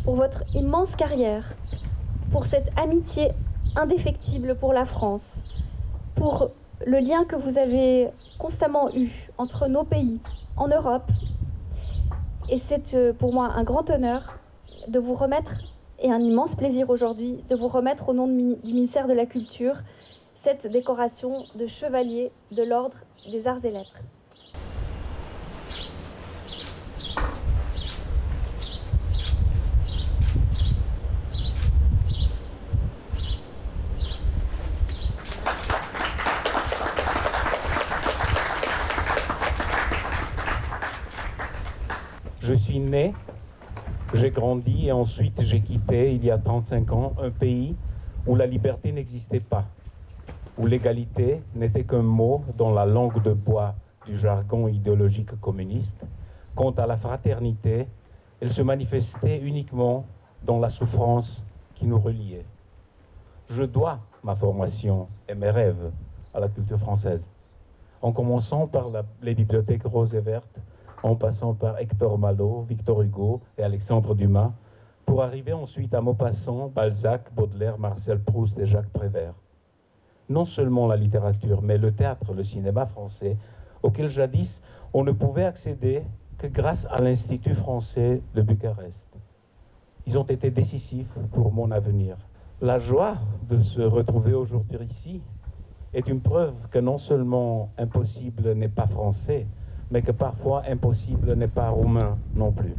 pour votre immense carrière, pour cette amitié indéfectible pour la France, pour le lien que vous avez constamment eu entre nos pays, en Europe. Et c'est pour moi un grand honneur de vous remettre, et un immense plaisir aujourd'hui, de vous remettre au nom du ministère de la Culture cette décoration de chevalier de l'Ordre des Arts et Lettres. Je suis né, j'ai grandi et ensuite j'ai quitté, il y a 35 ans, un pays où la liberté n'existait pas, où l'égalité n'était qu'un mot dans la langue de bois du jargon idéologique communiste. Quant à la fraternité, elle se manifestait uniquement dans la souffrance qui nous reliait. Je dois ma formation et mes rêves à la culture française, en commençant par les bibliothèques roses et vertes, en passant par Hector Malot, Victor Hugo et Alexandre Dumas, pour arriver ensuite à Maupassant, Balzac, Baudelaire, Marcel Proust et Jacques Prévert. Non seulement la littérature, mais le théâtre, le cinéma français, auquel jadis on ne pouvait accéder que grâce à l'Institut français de Bucarest. Ils ont été décisifs pour mon avenir. La joie de se retrouver aujourd'hui ici est une preuve que non seulement impossible n'est pas français, mais que parfois impossible n'est pas roumain non plus.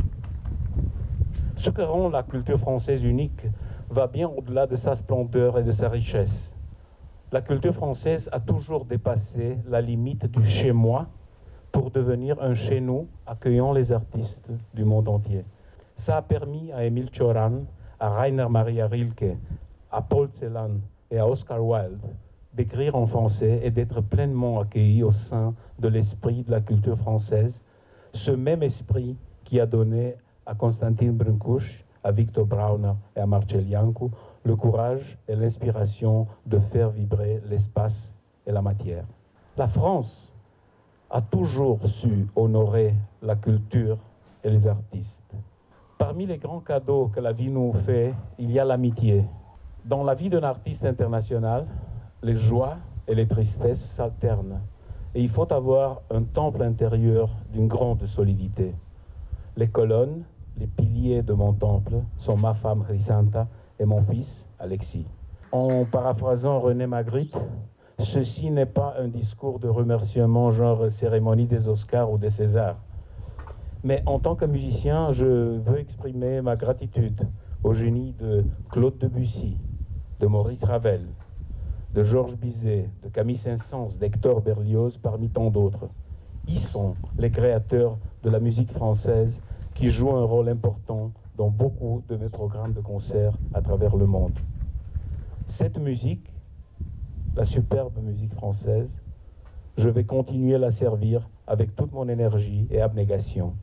Ce que rend la culture française unique va bien au-delà de sa splendeur et de sa richesse. La culture française a toujours dépassé la limite du chez-moi pour devenir un chez-nous accueillant les artistes du monde entier. Ça a permis à Émile Cioran, à Rainer Maria Rilke, à Paul Celan et à Oscar Wilde d'écrire en français et d'être pleinement accueillis au sein de l'esprit de la culture française, ce même esprit qui a donné à Constantin Brâncuș, à Victor Brauner et à Marcel Iancu le courage et l'inspiration de faire vibrer l'espace et la matière. La France a toujours su honorer la culture et les artistes. Parmi les grands cadeaux que la vie nous fait, il y a l'amitié. Dans la vie d'un artiste international, les joies et les tristesses s'alternent. Et il faut avoir un temple intérieur d'une grande solidité. Les colonnes, les piliers de mon temple sont ma femme Chrysanta et mon fils Alexis. En paraphrasant René Magritte, ceci n'est pas un discours de remerciement genre cérémonie des Oscars ou des Césars. Mais en tant que musicien, je veux exprimer ma gratitude au génie de Claude Debussy, de Maurice Ravel, de Georges Bizet, de Camille Saint-Saëns, d'Hector Berlioz, parmi tant d'autres. Ils sont les créateurs de la musique française qui jouent un rôle important dans beaucoup de mes programmes de concerts à travers le monde. Cette musique, la superbe musique française, je vais continuer à la servir avec toute mon énergie et abnégation.